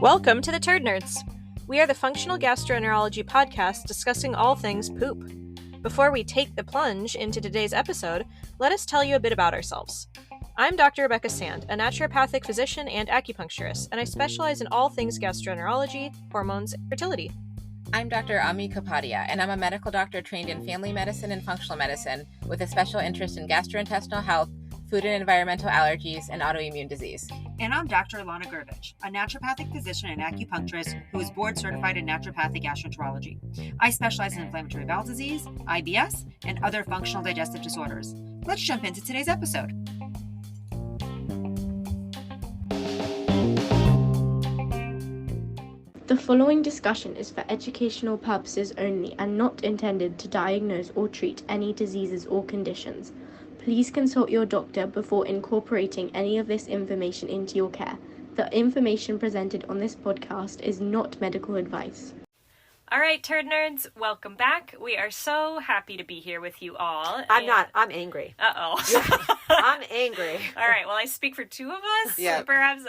Welcome to the Turd Nerds. We are the functional gastroenterology podcast discussing all things poop. Before we take the plunge into today's episode, let us tell you a bit about ourselves. I'm Dr. Rebecca Sand, a naturopathic physician and acupuncturist, and I specialize in all things gastroenterology, hormones, and fertility. I'm Dr. Ami Kapadia, and I'm a medical doctor trained in family medicine and functional medicine with a special interest in gastrointestinal health, food and environmental allergies, and autoimmune disease. And I'm Dr. Ilana Gurevich, a naturopathic physician and acupuncturist who is board certified in naturopathic gastroenterology. I specialize in inflammatory bowel disease, IBS, and other functional digestive disorders. Let's jump into today's episode. The following discussion is for educational purposes only and not intended to diagnose or treat any diseases or conditions. Please consult your doctor before incorporating any of this information into your care. The information presented on this podcast is not medical advice. All right, Turd Nerds, welcome back. We are so happy to be here with you all. I'm not. I'm angry. Uh-oh. I'm angry. All right, well, I speak for two of us. Yeah. Perhaps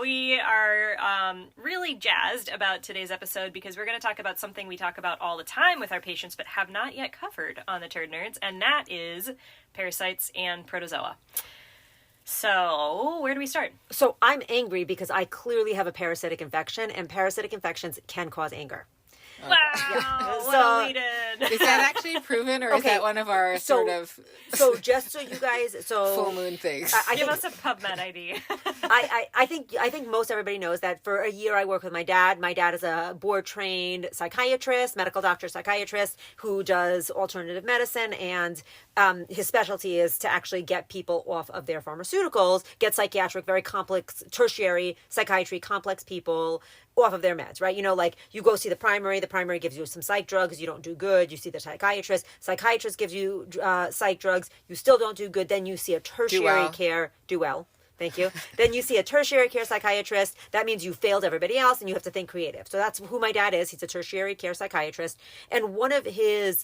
we are really jazzed about today's episode because we're going to talk about something we talk about all the time with our patients but have not yet covered on the Turd Nerds, and that is parasites and protozoa. So, where do we start? So I'm angry because I clearly have a parasitic infection, and parasitic infections can cause anger. Wow, well did. Is that actually proven, or is that one of our So just so you guys, full moon things? Give us a PubMed ID. I think most everybody knows that for a year I work with my dad. My dad is a board-trained psychiatrist, medical doctor psychiatrist who does alternative medicine, and his specialty is to actually get people off of their pharmaceuticals, get psychiatric, very complex, tertiary psychiatry, complex people off of their meds, right? You know, like you go see the primary gives you some psych drugs, you don't do good, you see the psychiatrist gives you psych drugs, you still don't do good, then you see a tertiary care, do well. Thank you. Then you see a tertiary care psychiatrist. That means you failed everybody else and you have to think creative. So that's who my dad is. He's a tertiary care psychiatrist. And one of his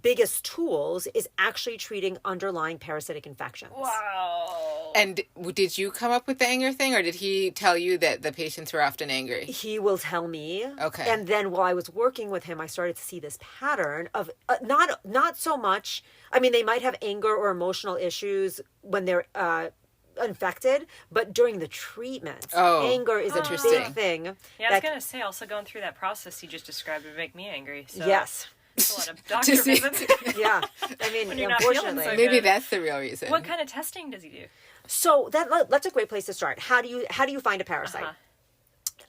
biggest tools is actually treating underlying parasitic infections. Wow. And did you come up with the anger thing, or did he tell you that the patients were often angry? He will tell me. Okay. And then while I was working with him, I started to see this pattern of not so much. I mean, they might have anger or emotional issues when they're infected, but during the treatment, anger is a big thing. Yeah, I was going to say, also going through that process you just described would make me angry. So. Yes. It's a lot of doctor visits. Yeah. I mean, when you're not feeling so maybe good. That's the real reason. What kind of testing does he do? So that's a great place to start. How do you find a parasite? Uh-huh.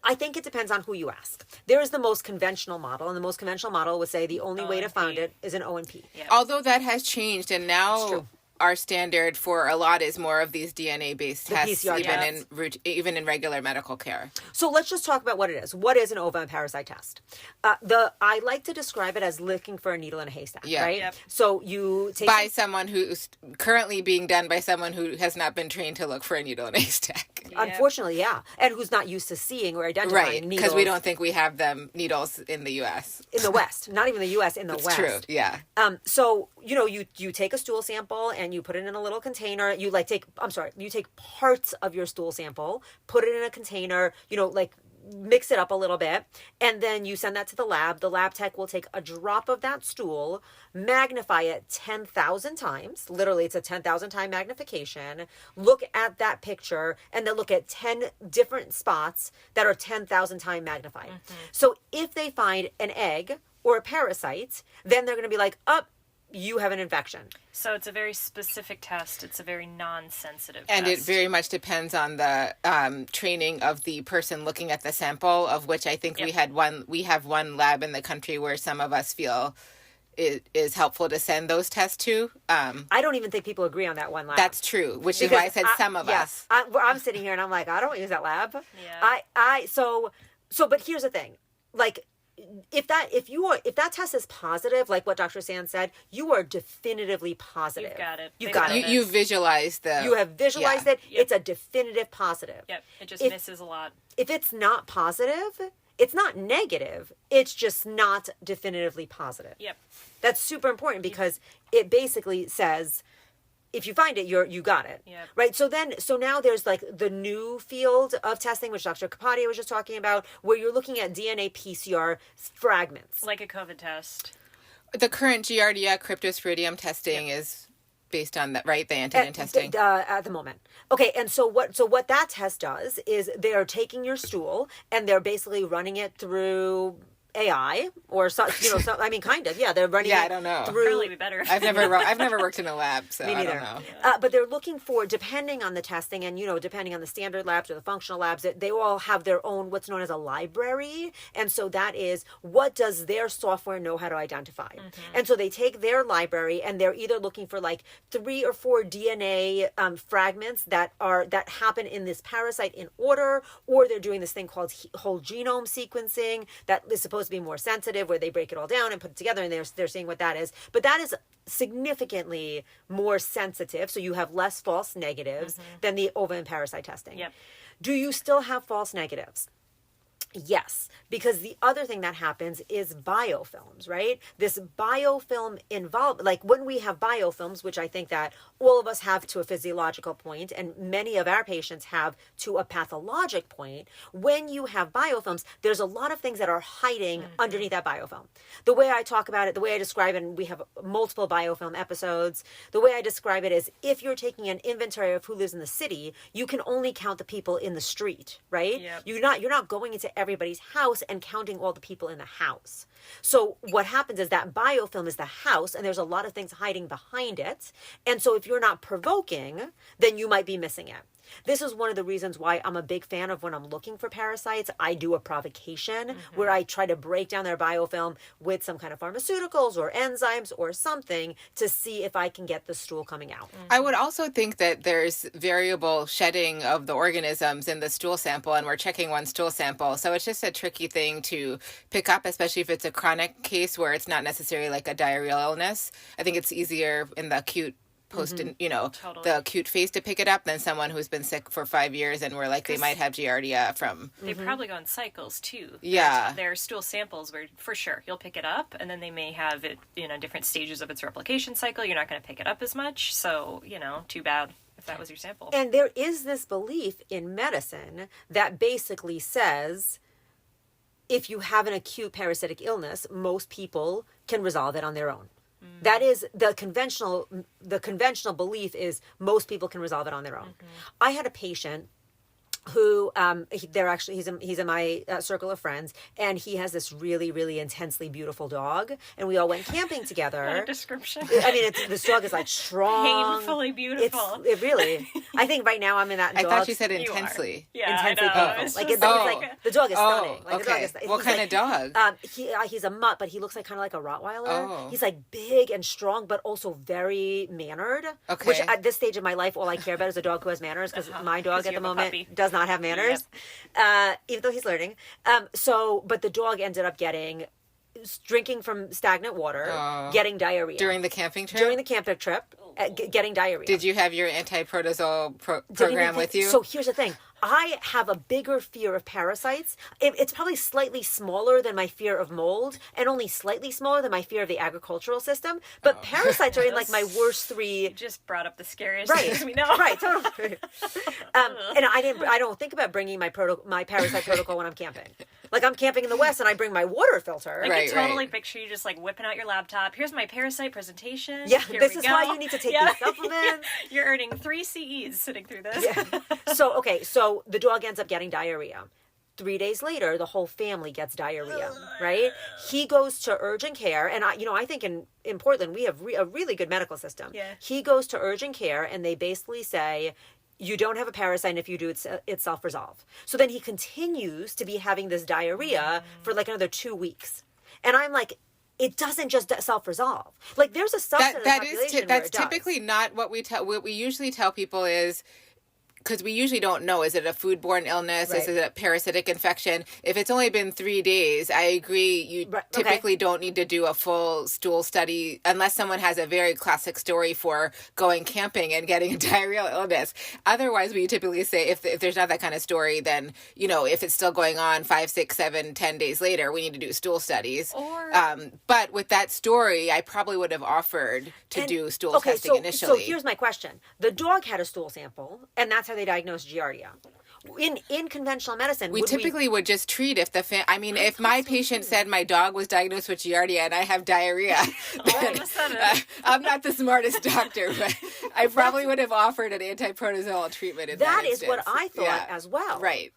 I think it depends on who you ask. There is the most conventional model, and the most conventional model would say the only way to find it is an O&P. Yep. Although that has changed, and now our standard for a lot is more of these DNA-based tests, even in regular medical care. So let's just talk about what it is. What is an ova and parasite test? I like to describe it as looking for a needle in a haystack, right? Yep. So you take... someone who's currently being done by someone who has not been trained to look for a needle in a haystack. Yep. Unfortunately, yeah. And who's not used to seeing or identifying needles. Because we don't think we have needles in the U.S. In the West. Not even the U.S., in the West. True, yeah. So, you take a stool sample and you put it in a little container. You take parts of your stool sample, put it in a container, mix it up a little bit, and then you send that to the lab. The lab tech will take a drop of that stool, magnify it 10,000 times. Literally, it's a 10,000 time magnification. Look at that picture, and then look at 10 different spots that are 10,000 time magnified. Mm-hmm. So if they find an egg or a parasite, then they're going to be like, you have an infection. So it's a very specific test. It's a very non-sensitive and test. It very much depends on the training of the person looking at the sample, of which I think we have one lab in the country where some of us feel it is helpful to send those tests to. I don't even think people agree on that one lab. That's true, which is why I said some of us. I'm sitting here and I'm like, I don't use that lab. Yeah. But here's the thing. Like, if that test is positive, like what Dr. Sand said, you are definitively positive. You've got it. You visualized You have visualized it. Yep. It's a definitive positive. Yep. It just misses a lot. If it's not positive, it's not negative. It's just not definitively positive. Yep. That's super important because it basically says if you find it, you got it. Yep. Right. So now there's like the new field of testing, which Dr. Kapadia was just talking about, where you're looking at DNA PCR fragments. Like a COVID test. The current Giardia cryptosporidium testing is based on that, right? The antigen testing. At the moment. Okay. And so what that test does is they are taking your stool and they're basically running it through AI or so, I mean, kind of, yeah. They're running. Yeah, I don't know. Through. Probably be better. I've never worked in a lab, so Me I neither. don't know. But they're looking for, depending on the testing and, depending on the standard labs or the functional labs, they all have their own, what's known as a library. And so that is, what does their software know how to identify? And so they take their library and they're either looking for like 3 or 4 DNA fragments that happen in this parasite in order, or they're doing this thing called whole genome sequencing that is supposed to be more sensitive, where they break it all down and put it together, and they're seeing what that is. But that is significantly more sensitive, so you have less false negatives than the ova and parasite testing. Yep. Do you still have false negatives? Yes, because the other thing that happens is biofilms, right? This biofilm involved, like when we have biofilms, which I think that all of us have to a physiological point, and many of our patients have to a pathologic point. When you have biofilms, there's a lot of things that are hiding underneath that biofilm. The way I talk about it, the way I describe it, and we have multiple biofilm episodes, the way I describe it is if you're taking an inventory of who lives in the city, you can only count the people in the street, right? Yep. You're not going into everybody's house and counting all the people in the house. So what happens is that biofilm is the house, and there's a lot of things hiding behind it. And so if you're not provoking, then you might be missing it. This is one of the reasons why I'm a big fan of when I'm looking for parasites, I do a provocation where I try to break down their biofilm with some kind of pharmaceuticals or enzymes or something to see if I can get the stool coming out. I would also think that there's variable shedding of the organisms in the stool sample, and we're checking one stool sample. So it's just a tricky thing to pick up, especially if it's a chronic case where it's not necessarily like a diarrheal illness. I think it's easier in the acute Totally. the acute phase to pick it up than someone who's been sick for 5 years and we're like, they might have Giardia from... They probably go in cycles, too. Yeah. There are stool samples where, for sure, you'll pick it up, and then they may have it, different stages of its replication cycle. You're not going to pick it up as much, so, too bad if that was your sample. And there is this belief in medicine that basically says if you have an acute parasitic illness, most people can resolve it on their own. That is the conventional belief is most people can resolve it on their own. I had a patient who he's in my circle of friends, and he has this really, really intensely beautiful dog, and we all went camping together. What a description. I mean, this dog is like strong. Painfully beautiful. It really. I I think right now I'm in that dog. I thought you said intensely. Yeah, intensely I know. painful. Like, like the dog is stunning. Like, okay. The dog is, what kind of dog? He's a mutt, but he looks like kind of like a Rottweiler. Oh. He's like big and strong, but also very mannered. Okay. Which at this stage of my life, all I care about is a dog who has manners, because my dog at the moment does not have manners, even though he's learning. But the dog ended up drinking from stagnant water, getting diarrhea. During the camping trip? During the camping trip, getting diarrhea. Did you have your anti-protozoal program with you? So here's the thing. I have a bigger fear of parasites. It's probably slightly smaller than my fear of mold, and only slightly smaller than my fear of the agricultural system. But parasites are in like my worst three. You just brought up the scariest things we know. Right, totally. And I don't think about bringing my parasite protocol when I'm camping. Like, I'm camping in the West and I bring my water filter. I can totally picture you just like whipping out your laptop. Here's my parasite presentation. Yeah, this is why you need to take these supplements. You're earning 3 CEs sitting through this. Yeah. So the dog ends up getting diarrhea. 3 days later, the whole family gets diarrhea, right? He goes to urgent care, and I think in Portland we have a really good medical system. Yeah. He goes to urgent care, and they basically say, you don't have a parasite, and if you do, it's self-resolve. So then he continues to be having this diarrhea for like another 2 weeks. And I'm like, it doesn't just self-resolve. Like, there's a subset of the population where that's it does. typically not what we tell. What we usually tell people is, because we usually don't know, is it a foodborne illness? Right. Is it a parasitic infection? If it's only been 3 days, I agree. You typically don't need to do a full stool study unless someone has a very classic story for going camping and getting a diarrheal illness. Otherwise, we typically say if there's not that kind of story, then, if it's still going on 5, 6, 7, 10 days later, we need to do stool studies. But with that story, I probably would have offered to do stool testing initially. So here's my question. The dog had a stool sample, and that's how they diagnosed Giardia. In conventional medicine, we typically would just treat if if my patient said my dog was diagnosed with Giardia and I have diarrhea, then, I'm not the smartest doctor, but I probably would have offered an antiprotozoal treatment in that instance. That is what I thought as well. Right.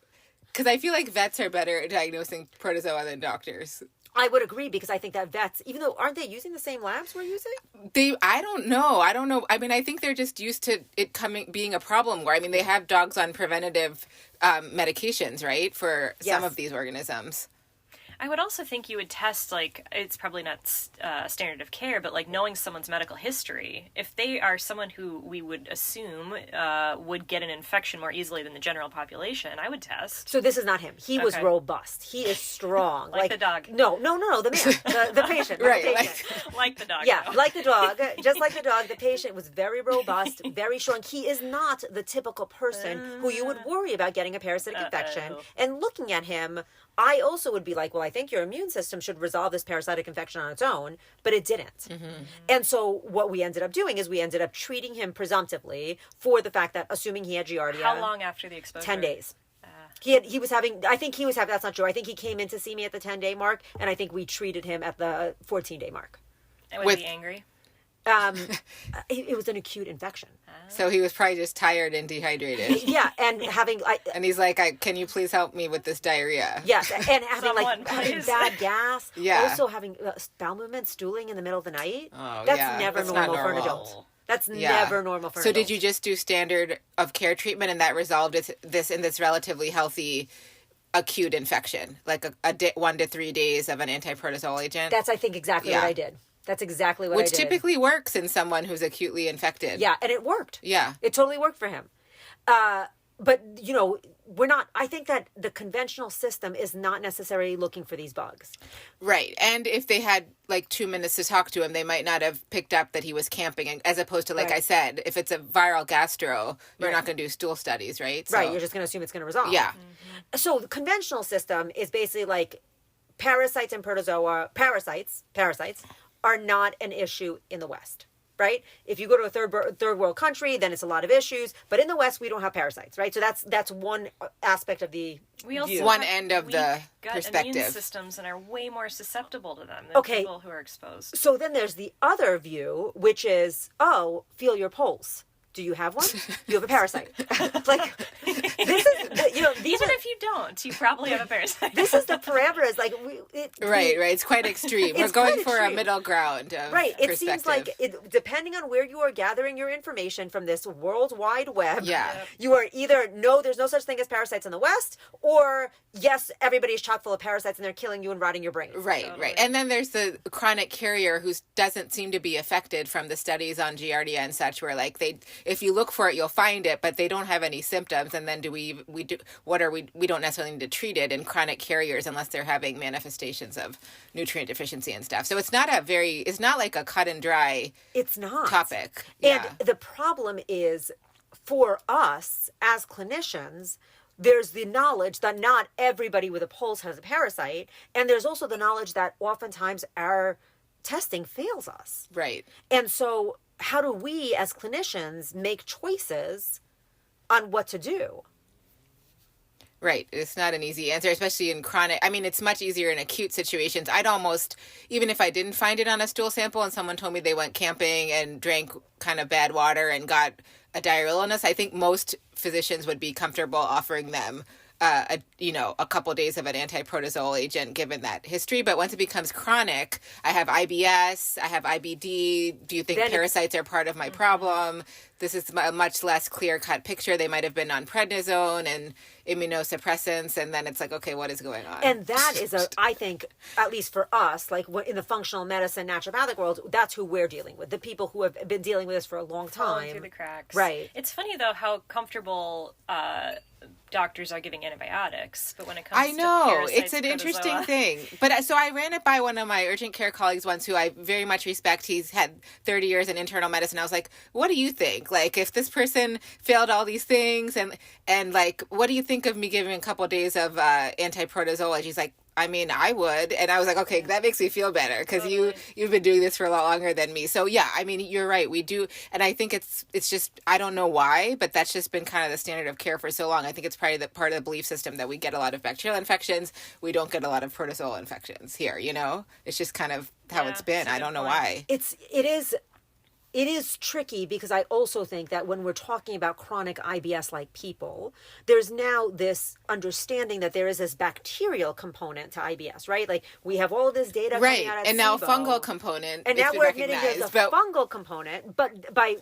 Because I feel like vets are better at diagnosing protozoa than doctors. I would agree, because I think that vets, even though, aren't they using the same labs we're using? I don't know. I think they're just used to it being a problem where, they have dogs on preventative medications, right, for some of these organisms. I would also think you would test, it's probably not standard of care, but, knowing someone's medical history. If they are someone who we would assume would get an infection more easily than the general population, I would test. So this is not him. He was robust. He is strong. like the dog. No, the man. The patient. Right. The patient. Like the dog. Yeah, like the dog. Just like the dog, the patient was very robust, very strong. He is not the typical person who you would worry about getting a parasitic infection. And looking at him, I also would be like, well, I think your immune system should resolve this parasitic infection on its own, but it didn't. Mm-hmm. And so what we ended up doing is we ended up treating him presumptively for the fact that, assuming he had Giardia. How long after the exposure? 10 days. He was having, that's not true. I think he came in to see me at the 10-day mark, and I think we treated him at the 14-day mark. And was he angry? It was an acute infection. So he was probably just tired and dehydrated. Yeah, and having... and he's like, can you please help me with this diarrhea? Yes, and having having bad gas. Yeah. Also having bowel movement, stooling in the middle of the night. Oh, That's never normal for an adult. That's never normal for an adult. So did you just do standard of care treatment and that resolved this in this relatively healthy acute infection? Like 1 to 3 days of an antiprotozoal agent? That's, I think, exactly what I did. That's exactly what I did. Which typically works in someone who's acutely infected. Yeah, and it worked. Yeah. It totally worked for him. But, I think that the conventional system is not necessarily looking for these bugs. Right. And if they had 2 minutes to talk to him, they might not have picked up that he was camping. As opposed to, I said, if it's a viral gastro, you're not going to do stool studies, right? So, right. You're just going to assume it's going to resolve. Yeah. Mm-hmm. So the conventional system is basically parasites and protozoa, parasites are not an issue in the West, right? If you go to a third world country, then it's a lot of issues. But in the West, we don't have parasites, right? So that's one aspect of the view. One end of the perspective. Immune systems and are way more susceptible to them than people who are exposed. So then there's the other view, which is, feel your pulse. Do you have one? You have a parasite. This is, even if you don't, you probably have a parasite. This is the parameters. Right. It's quite extreme. We're going for a middle ground of It seems like, depending on where you are gathering your information from this World Wide Web, you are either, no, there's no such thing as parasites in the West, or, yes, everybody's chock full of parasites and they're killing you and rotting your brain. Right, totally. Right. And then there's the chronic carrier who doesn't seem to be affected from the studies on Giardia and such, where if you look for it, you'll find it, but they don't have any symptoms. And then we don't necessarily need to treat it in chronic carriers unless they're having manifestations of nutrient deficiency and stuff. So it's not like a cut and dry topic. And the problem is, for us as clinicians, there's the knowledge that not everybody with a pulse has a parasite. And there's also the knowledge that oftentimes our testing fails us. Right. And so how do we as clinicians make choices on what to do? Right. It's not an easy answer, especially in chronic. It's much easier in acute situations. I'd almost, even if I didn't find it on a stool sample and someone told me they went camping and drank kind of bad water and got a diarrheal illness, I think most physicians would be comfortable offering them a couple days of an antiprotozoal agent given that history. But once it becomes chronic, I have IBS, I have IBD. Do you think parasites are part of my problem? This is a much less clear-cut picture. They might have been on prednisone, and immunosuppressants, and then it's like, okay, what is going on? And that is I think, at least for us, like in the functional medicine, naturopathic world, that's who we're dealing with. The people who have been dealing with this for a long Falling time. through the cracks. Right. It's funny, though, how comfortable doctors are giving antibiotics, but when it comes I know, to parasites, it's an protozoa, interesting thing. But so I ran it by one of my urgent care colleagues once who I very much respect. He's had 30 years in internal medicine. I was like, what do you think? Like, if this person failed all these things and like, what do you think of me giving a couple of days of anti-protozoa? She's like, I mean, I would. And I was like, okay, that makes me feel better because you've been doing this for a lot longer than me. So yeah, I mean, you're right. We do. And I think it's just, I don't know why, but that's just been kind of the standard of care for so long. I think it's probably part of the belief system that we get a lot of bacterial infections. We don't get a lot of protozoal infections here, you know? It's just kind of how it's been. I don't know why. It is tricky because I also think that when we're talking about chronic IBS-like people, there's now this understanding that there is this bacterial component to IBS, right? Like we have all this data coming out at and now a SIBO, fungal component. and now we're admitting there's a fungal component. But by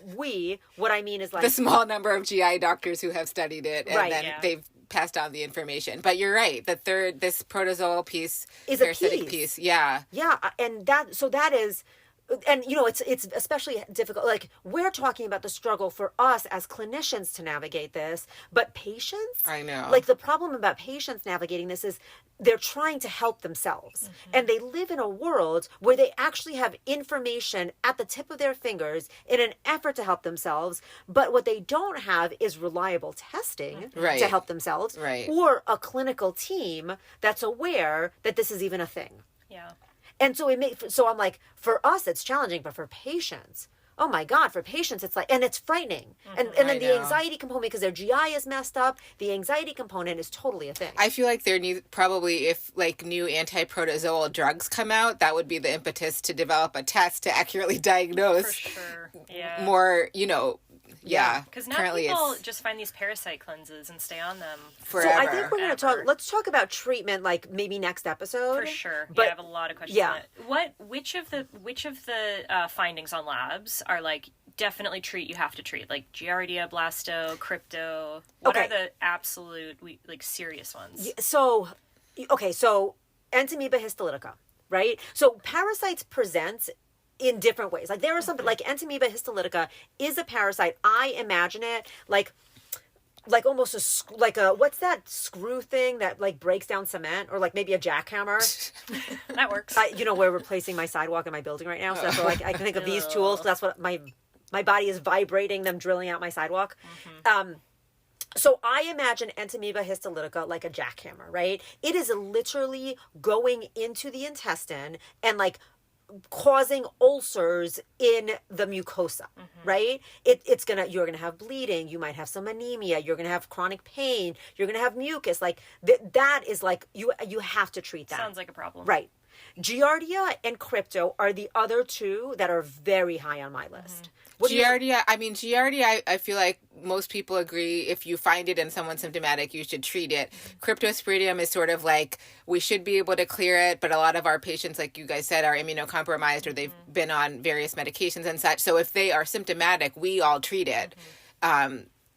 what I mean is like the small number of GI doctors who have studied it, and then they've passed on the information. But you're right. This protozoal piece is parasitic piece. Yeah. Yeah, and that is. And, you know, it's especially difficult. Like, we're talking about the struggle for us as clinicians to navigate this, but patients? I know. Like, the problem about patients navigating this is they're trying to help themselves. And they live in a world where they actually have information at the tip of their fingers in an effort to help themselves. But what they don't have is reliable testing to help themselves. Right. Or a clinical team that's aware that this is even a thing. Yeah. And so I'm like, for us, it's challenging, but for patients, oh my God, for patients, it's like, and it's frightening. And then the anxiety component, because their GI is messed up, the anxiety component is totally a thing. I feel like there needs probably, if like new anti-protozoal drugs come out, that would be the impetus to develop a test to accurately diagnose. For sure. Yeah. More, you know. Yeah, because now people just find these parasite cleanses and stay on them forever. So I think we're going to let's talk about treatment, like maybe next episode. For sure. But, I have a lot of questions on it. Which of the findings on labs are like definitely treat, you have to treat? Like Giardia, Blasto, Crypto. What are the absolute, like, serious ones? So Entamoeba histolytica, right? So parasites present in different ways. Like there are some, like Entamoeba histolytica is a parasite. I imagine it like almost a what's that screw thing that like breaks down cement, or like maybe a jackhammer. That works. We're replacing my sidewalk in my building right now, so that's what I can think of these tools. That's what my body is vibrating them, drilling out my sidewalk. So I imagine Entamoeba histolytica like a jackhammer, right? It is literally going into the intestine and like causing ulcers in the mucosa, right? You're gonna have bleeding, you might have some anemia, you're gonna have chronic pain, you're gonna have mucus. Like that is like you have to treat that. Sounds like a problem, right? Giardia and Crypto are the other two that are very high on my list. Giardia, I feel like most people agree if you find it in someone symptomatic, you should treat it. Cryptosporidium is sort of like, we should be able to clear it, but a lot of our patients, like you guys said, are immunocompromised or they've been on various medications and such. So if they are symptomatic, we all treat it.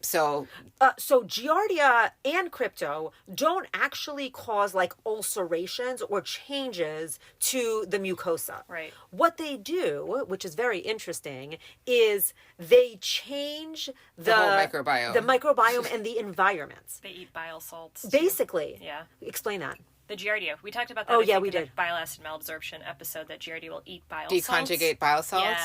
So Giardia and Crypto don't actually cause like ulcerations or changes to the mucosa. Right. What they do, which is very interesting, is they change the whole microbiome and the environment. They eat bile salts. Basically. Yeah. Explain that. The Giardia. We talked about that we in did. the bile acid malabsorption episode, that Giardia will eat bile salts. Deconjugate bile salts?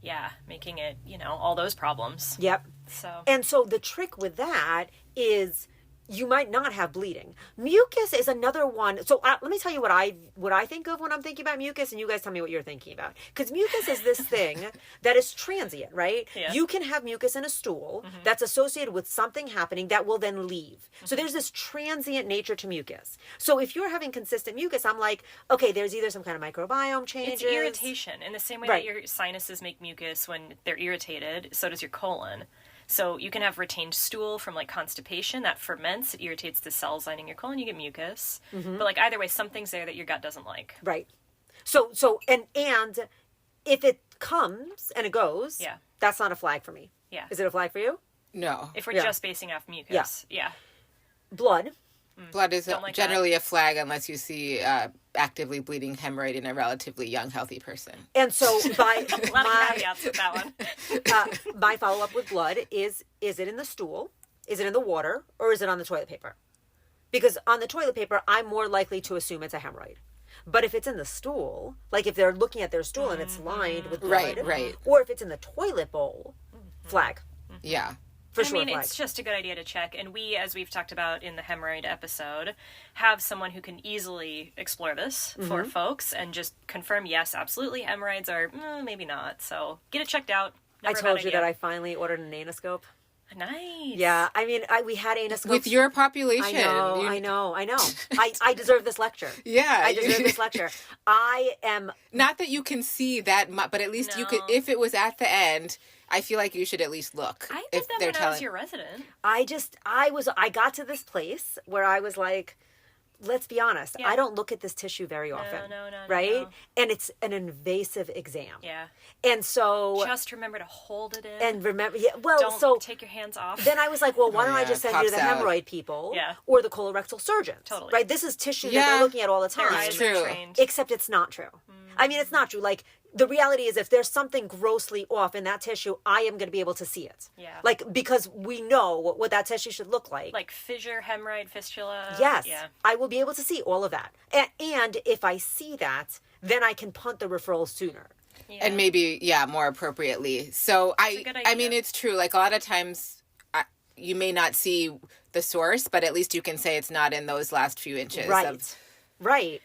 Yeah, making it, all those problems. Yep. So the trick with that is you might not have bleeding. Mucus is another one. So let me tell you what I think of when I'm thinking about mucus, and you guys tell me what you're thinking about. Because mucus is this thing that is transient, right? Yeah. You can have mucus in a stool that's associated with something happening that will then leave. So there's this transient nature to mucus. So if you're having consistent mucus, I'm like, okay, there's either some kind of microbiome changes. It's irritation. In the same way that your sinuses make mucus when they're irritated, so does your colon. So you can have retained stool from like constipation that ferments, it irritates the cells lining your colon, you get mucus. But like either way, something's there that your gut doesn't like. Right. So and if it comes and it goes, that's not a flag for me. Yeah. Is it a flag for you? No. If we're just basing off mucus. Yeah. Blood. Blood is Don't like generally a flag unless you see actively bleeding hemorrhoid in a relatively young, healthy person. And so by A lot of caveats with that one. my follow-up with blood is it in the stool? Is it in the water? Or is it on the toilet paper? Because on the toilet paper, I'm more likely to assume it's a hemorrhoid. But if it's in the stool, like if they're looking at their stool and it's lined with blood, Right. or if it's in the toilet bowl, flag. Yeah. For I sure, mean, flag. it's just a good idea to check. And we, as we've talked about in the hemorrhoid episode, have someone who can easily explore this for folks and just confirm, yes, absolutely, hemorrhoids are maybe not. So get it checked out. I told you that I finally ordered an anoscope. Nice. Yeah, I mean, we had anoscopes. With your population. I know. I deserve this lecture. Yeah. I deserve this lecture. I am... Not that you can see that much, but at least you could, if it was at the end, I feel like you should at least look. I did that when I was your resident. I got to this place where I was like, let's be honest, Yeah. I don't look at this tissue very often. No, right? no. And it's an invasive exam. Yeah. And so... Just remember to hold it in. And remember, well, Don't so... take your hands off. Then I was like, well, why don't I yeah, just send you to the pops out. hemorrhoid people Yeah. or the colorectal surgeons? Totally. Right? This is tissue that Yeah. they're looking at all the Their time. eyes true. are trained. Except it's not true. I mean, it's not true. Like, the reality is if there's something grossly off in that tissue, I am going to be able to see it. Yeah. Like, because we know what that tissue should look like. Like fissure, hemorrhoid, fistula. Yes. Yeah. I will be able to see all of that. And if I see that, then I can punt the referral sooner. Yeah. And maybe, more appropriately. So a good I mean, idea. it's true. Like a lot of times you may not see the source, but at least you can say it's not in those last few inches. Right.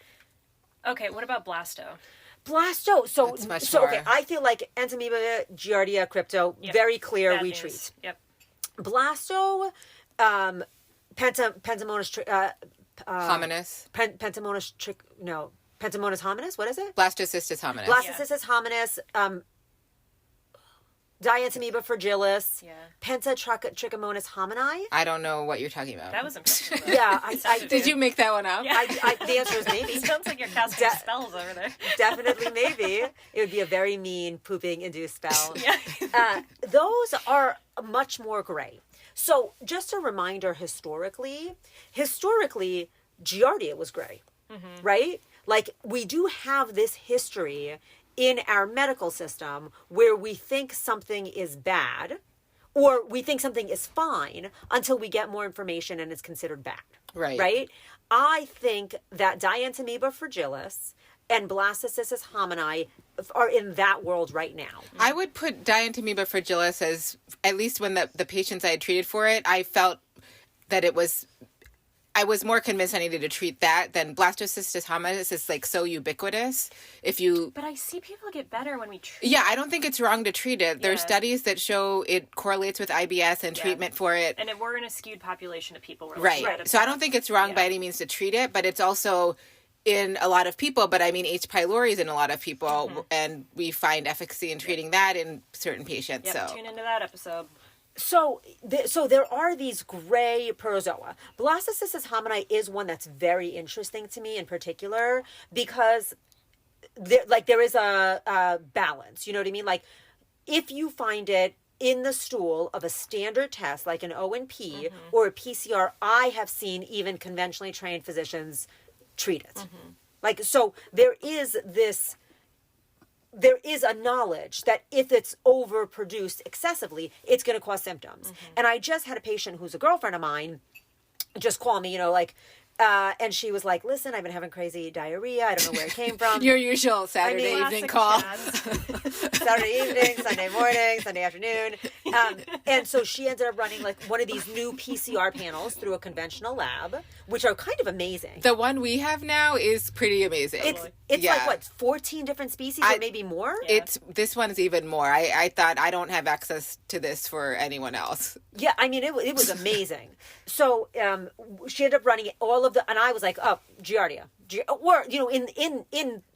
Okay, what about blasto? Blasto. That's much Okay, more. I feel like Entamoeba, Giardia, Crypto, Yep. very clear Bad we news. treat. Yep. Blasto, Pentamonas, Hominis. Pentamonas hominis, what is it? Blastocystis hominis. Blastocystis hominis, Dientamoeba fragilis, Yeah. Pentatrichomonas homini. I don't know what you're talking about. That was impressive. though. Yeah, Did you make that one up? Yeah. the answer is maybe. Sounds like you're casting spells over there. Definitely maybe. It would be a very mean pooping induced spell. Yeah. Those are much more gray. So just a reminder, historically, Giardia was gray, right? Like we do have this history in our medical system where we think something is bad or we think something is fine until we get more information and it's considered bad. Right? I think that Dientamoeba fragilis and Blastocystis homini are in that world right now. I would put Dientamoeba fragilis as, at least when the patients I had treated for it, I felt that I was more convinced I needed to treat that than Blastocystis hominis is like so ubiquitous. But I see people get better when we treat. Yeah, I don't think it's wrong to treat it. There's Yeah. studies that show it correlates with IBS and treatment for it. And we're in a skewed population of people. Right. So I don't think it's wrong by any means to treat it, but it's also in a lot of people. But I mean, H. pylori is in a lot of people, and we find efficacy in treating that in certain patients. Yep, So tune into that episode. So there are these gray protozoa. Blastocystis homini is one that's very interesting to me in particular because there is a balance. You know what I mean? Like if you find it in the stool of a standard test like an O&P or a PCR, I have seen even conventionally trained physicians treat it. Like so there is a knowledge that if it's overproduced excessively, it's going to cause symptoms. And I just had a patient who's a girlfriend of mine just call me, and she was like, listen, I've been having crazy diarrhea. I don't know where it came from. your usual Saturday evening call. Saturday evening, Sunday morning, Sunday afternoon. And so she ended up running like one of these new PCR panels through a conventional lab, which are kind of amazing. The one we have now is pretty amazing. It's like what, 14 different species or maybe more? This one's even more. I thought I don't have access to this for anyone else. Yeah, I mean, it was amazing. So she ended up running all of and I was like, oh, Giardia. or, you know, in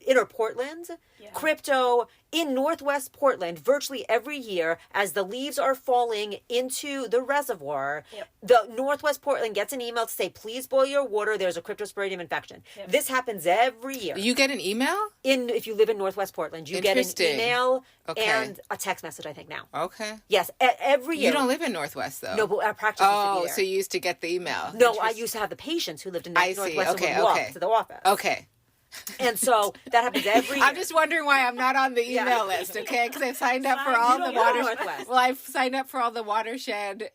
inner Portland, crypto, in Northwest Portland, virtually every year, as the leaves are falling into the reservoir, the Northwest Portland gets an email to say, please boil your water. There's a cryptosporidium infection. This happens every year. You get an email? If you live in Northwest Portland, you get an email and a text message, I think, now. Okay. Yes, every year. You don't live in Northwest, though. No, but our practice used to be there. So you used to get the email. No, I used to have the patients who lived in Northwest and would walk to the office. Okay. And so that happens every year. I'm just wondering why I'm not on the email list, okay? Because I've signed up for all the watershed. Well, I've signed up for all the watershed,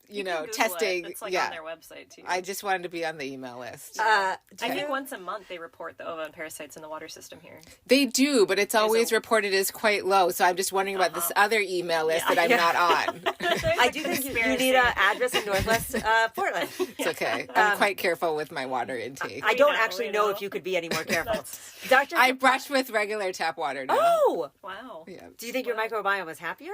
you know, testing. It's like on their website too. I just wanted to be on the email list. I think once a month they report the ova and parasites in the water system here. They do, but it's always reported as quite low. So I'm just wondering about this other email list that I'm not on. I do think you need an address in Northwest Portland. It's okay. I'm quite careful with my water intake. I don't actually know if you could be any more careful. I brush with regular tap water now. Oh! Wow. Yeah. Do you think your microbiome is happier?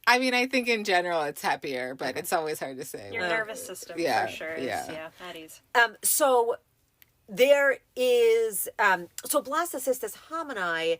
I mean, I think in general it's happier, but it's always hard to say. Your nervous system, for sure. At ease. So there is, so Blastocystis homini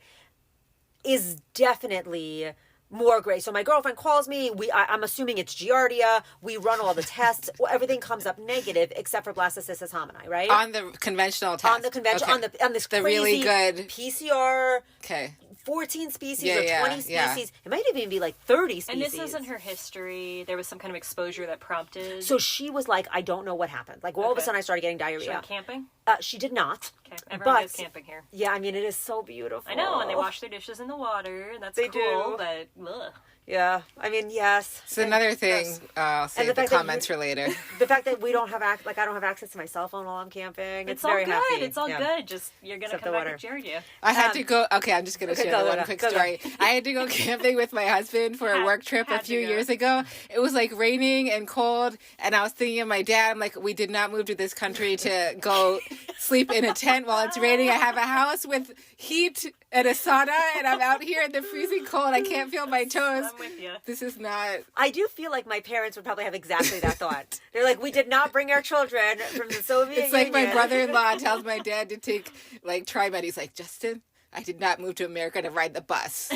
is definitely more gray. So my girlfriend calls me. I'm assuming it's Giardia. We run all the tests. Everything comes up negative except for Blastocystis homini, right? On the conventional test. On the conventional, on this the crazy really good PCR. Okay. 14 species or 20 species. It might even be like 30 species. And this isn't her history. There was some kind of exposure that prompted. So she was like, I don't know what happened. Like all of a sudden I started getting diarrhea. She went camping? She did not. Okay. Everyone goes camping here. Yeah, I mean, it is so beautiful. I know, and they wash their dishes in the water. And that's cool, but ugh. Yeah, I mean, yes. It's another thing. I'll save the comments for later. The fact that we don't have I don't have access to my cell phone while I'm camping. It's very all good. happy. It's all good. Just you're gonna come back with Giardia. I had to go. Okay, I'm just gonna share one quick story. I had to go camping with my husband for a work trip a few years ago. It was like raining and cold, and I was thinking of my dad. I'm like, we did not move to this country to go sleep in a tent while it's raining. I have a house with heat and a sauna, and I'm out here in the freezing cold. I can't feel my toes. I'm with you. This is not... I do feel like my parents would probably have exactly that thought. They're like, we did not bring our children from the Soviet Union. It's like my brother-in-law tells my dad to take, like, TriMed. He's like, Justin, I did not move to America to ride the bus.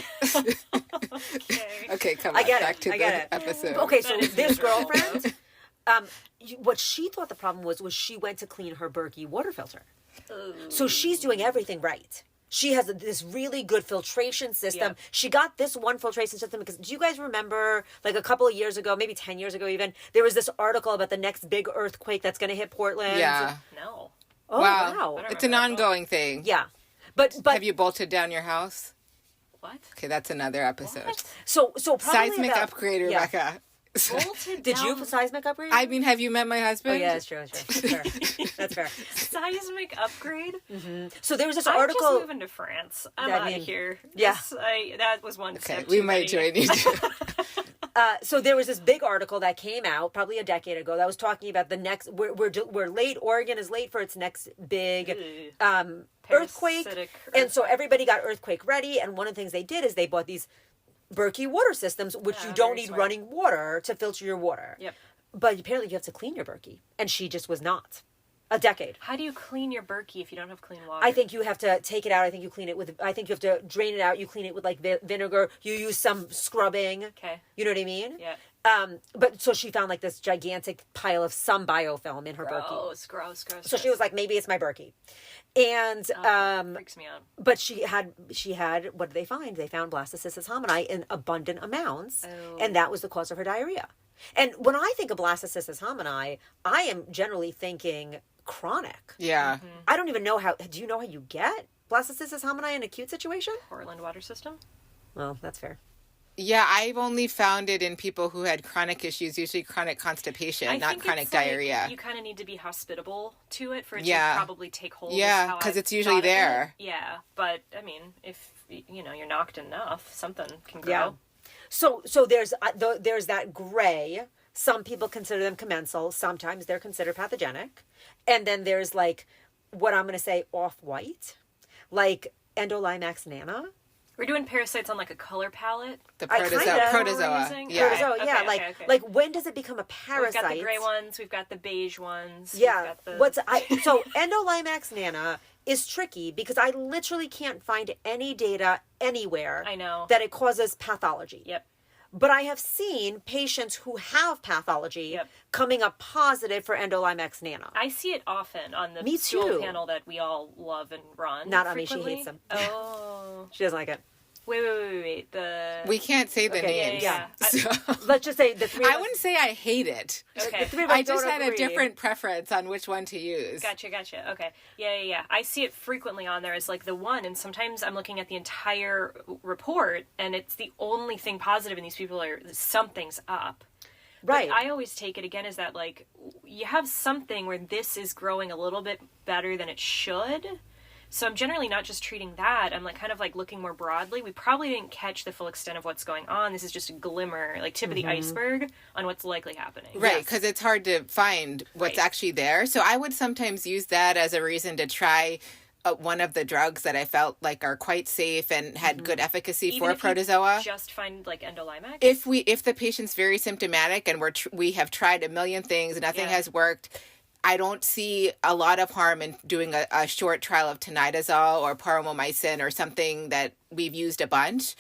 Okay, come on. Back to the episode. Okay, so this girlfriend, what she thought the problem was she went to clean her Berkey water filter. So she's doing everything right. She has this really good filtration system. Yeah. She got this one filtration system because, do you guys remember, like a couple of years ago, maybe 10 years ago even, there was this article about the next big earthquake that's going to hit Portland? Yeah. No. Oh, wow. It's an ongoing thing. Yeah. But have you bolted down your house? What? Okay, that's another episode. What? So probably seismic upgrade, Rebecca. Did you seismic upgrade? I mean, have you met my husband? Oh yeah, that's true. That's fair. Seismic upgrade. Mm-hmm. So there was this article. I'm just moving to France. I'm out of here. Yeah, that was one step. We might join you. So there was this big article that came out probably a decade ago that was talking about the next. We're late. Oregon is late for its next big earthquake, and so everybody got earthquake ready. And one of the things they did is they bought these Berkey water systems, which you don't need running water to filter your water. Yep. But apparently you have to clean your Berkey. And she just was not. A decade. How do you clean your Berkey if you don't have clean water? I think you have to take it out. I think you clean it with, I think you have to drain it out. You clean it with like vinegar. You use some scrubbing. Okay. You know what I mean? Yeah. But so she found like this gigantic pile of some biofilm in her Berkey. Gross. So she was like, maybe it's my Berkey. And freaks me out. But she had what did they find? They found Blastocystis homini in abundant amounts, and that was the cause of her diarrhea. And when I think of Blastocystis homini, I am generally thinking chronic. Yeah. Mm-hmm. I don't even know how. Do you know how you get Blastocystis homini in an acute situation? Portland water system. Well, that's fair. Yeah, I've only found it in people who had chronic issues, usually chronic constipation, not chronic diarrhea. You kind of need to be hospitable to it for it to probably take hold. Yeah, because it's usually there. Yeah, but I mean, if you're knocked enough, something can grow. Yeah. So there's that gray. Some people consider them commensal. Sometimes they're considered pathogenic, and then there's like what I'm going to say off-white, like Endolimax nana. We're doing parasites on like a color palette. The I kinda- protozoa. Yeah. Protozoa, Okay, yeah, okay, like okay. like when does it become a parasite? We've got the gray ones. We've got the beige ones. Yeah. We've got the... So Endolimax nana is tricky because I literally can't find any data anywhere. I know. That it causes pathology. Yep. But I have seen patients who have pathology Yep. coming up positive for Endolimax nana. I see it often on the Me stool too. panel that we all love and run. Not on me, frequently. she hates them. Oh. She doesn't like it. Wait. We can't say the Okay, names. yeah. So. Let's just say the three of I us- wouldn't say I hate it. Okay. the three of us I just don't had a agree. different preference on which one to use. Gotcha. Okay. Yeah. I see it frequently on there as like the one, and sometimes I'm looking at the entire report, and it's the only thing positive, and these people are, something's up. Right. But I always take it again as that, like, you have something where this is growing a little bit better than it should. So I'm generally not just treating that. I'm like kind of like looking more broadly. We probably didn't catch the full extent of what's going on. This is just a glimmer, like tip of the iceberg on what's likely happening. Right, because it's hard to find what's actually there. So I would sometimes use that as a reason to try one of the drugs that I felt like are quite safe and had good efficacy Even for if you protozoa. just find like Endolimax. If the patient's very symptomatic and we have tried a million things, nothing has worked, I don't see a lot of harm in doing a short trial of tinidazole or paromomycin or something that we've used a bunch,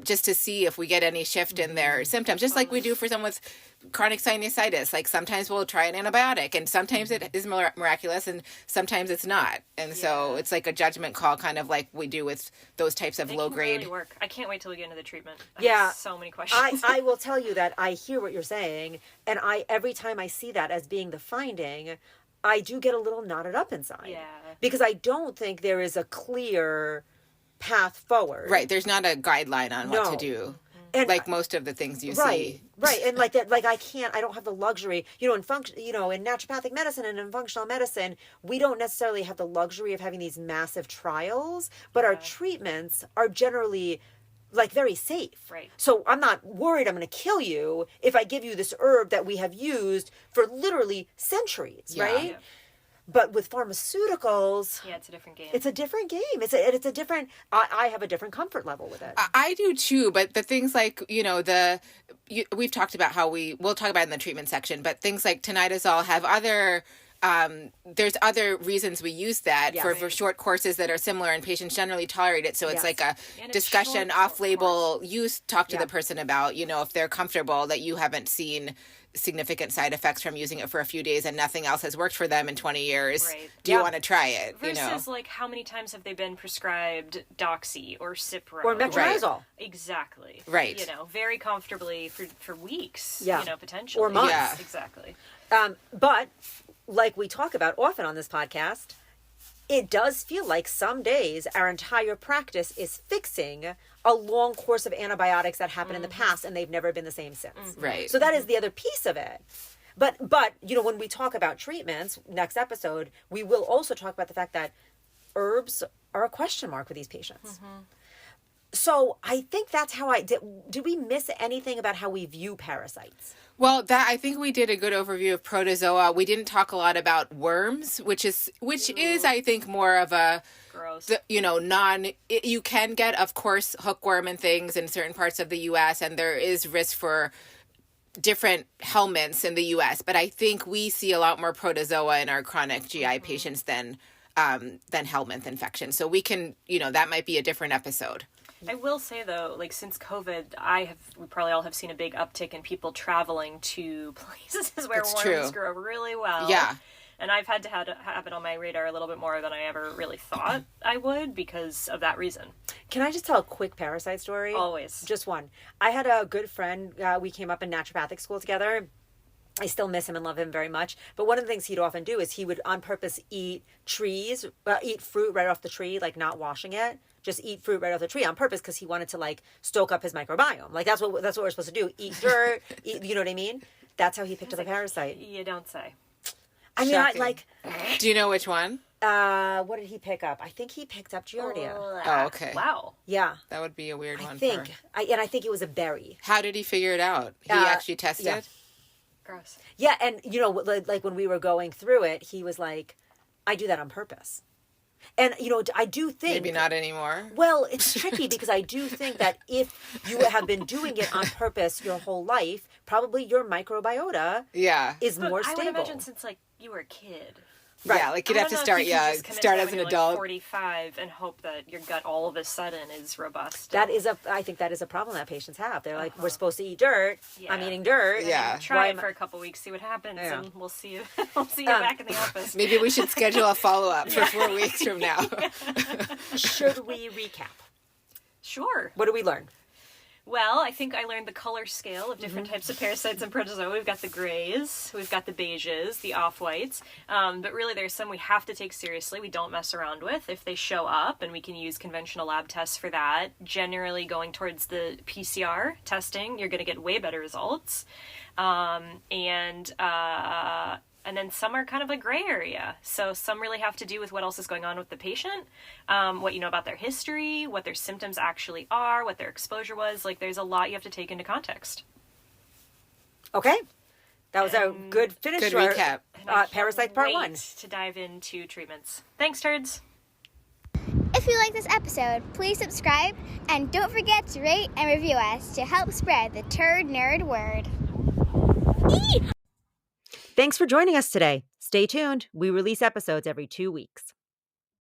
just to see if we get any shift in their symptoms, just like we do for someone with chronic sinusitis. Like sometimes we'll try an antibiotic and sometimes it is miraculous and sometimes it's not. And so it's like a judgment call, kind of like we do with those types of low grade. Really work. I can't wait till we get into the treatment. I Yeah. have so many questions. I will tell you that I hear what you're saying, and every time I see that as being the finding, I do get a little knotted up inside. Yeah. Because I don't think there is a clear path forward. Right. There's not a guideline on what No. to do. And Like most of the things you right, see. right, and like that, like I don't have the luxury, in in naturopathic medicine and in functional medicine, we don't necessarily have the luxury of having these massive trials, but our treatments are generally like very safe. Right. So I'm not worried I'm going to kill you if I give you this herb that we have used for literally centuries, right? Yeah. But with pharmaceuticals, Yeah, it's a different game. it's a different game. It's a different. I have a different comfort level with it. I do too, but the things like, we've talked about how we'll talk about it in the treatment section, but things like tinidazole have other, there's other reasons we use that for short courses that are similar and patients generally tolerate it. So it's like a And it's discussion short off-label use, talk to Yeah. the person about, if they're comfortable that you haven't seen significant side effects from using it for a few days and nothing else has worked for them in 20 years. Right. Do you want to try it? Versus, like, how many times have they been prescribed Doxy or Cipro? Or metronidazole. Exactly. Right. Very comfortably for weeks, Yeah. Potentially. Or months. Yeah. Exactly. But like we talk about often on this podcast, it does feel like some days our entire practice is fixing a long course of antibiotics that happened in the past and they've never been the same since. Right. So that is the other piece of it. But when we talk about treatments, next episode, we will also talk about the fact that herbs are a question mark with these patients. So I think that's how did we miss anything about how we view parasites? Well, I think we did a good overview of protozoa. We didn't talk a lot about worms, which is I think more of a Gross. you can get, of course, hookworm and things in certain parts of the U.S. and there is risk for different helminths in the U.S. But I think we see a lot more protozoa in our chronic GI patients than helminth infection. So we can, that might be a different episode. I will say though, like since COVID, we probably all have seen a big uptick in people traveling to places where That's worms true. grow really well. Yeah. And I've had to have it on my radar a little bit more than I ever really thought I would because of that reason. Can I just tell a quick parasite story? Always. Just one. I had a good friend. We came up in naturopathic school together. I still miss him and love him very much. But one of the things he'd often do is he would on purpose eat fruit right off the tree, like not washing it. Just eat fruit right off the tree on purpose because he wanted to like stoke up his microbiome. Like that's what we're supposed to do. Eat dirt. You know what I mean? That's how he picked up a parasite. You don't say. I mean, Shocking. Do you know which one? What did he pick up? I think he picked up Giardia. Oh, okay. Wow. Yeah. That would be a weird one. I think it was a berry. How did he figure it out? He actually tested? yeah. Gross. Yeah, and like when we were going through it, he was like, I do that on purpose. And, I do think... Maybe not anymore. Well, it's tricky because I do think that if you have been doing it on purpose your whole life, probably your microbiota is more stable. I would imagine since, you were a kid. Right. Yeah, you'd have to start young, start as an adult. 45 and hope that your gut all of a sudden is robust. I think that is a problem that patients have. They're like, we're supposed to eat dirt. Yeah. I'm eating dirt. Yeah. Try it for a couple weeks, see what happens, and we'll see you. We'll see you back in the office. Maybe we should schedule a follow-up for 4 weeks from now. Should we recap? Sure. What did we learn? Well, I think I learned the color scale of different types of parasites and protozoa. We've got the grays, we've got the beiges, the off-whites, but really there's some we have to take seriously, we don't mess around with if they show up, and we can use conventional lab tests for that. Generally going towards the PCR testing, you're going to get way better results. And then some are kind of a gray area. So some really have to do with what else is going on with the patient, what you know about their history, what their symptoms actually are, what their exposure was. There's a lot you have to take into context. Okay. That was a good finish. Good recap. Parasite Part 1. To dive into treatments. Thanks, Turds. If you like this episode, please subscribe and don't forget to rate and review us to help spread the turd nerd word. Thanks for joining us today. Stay tuned. We release episodes every 2 weeks.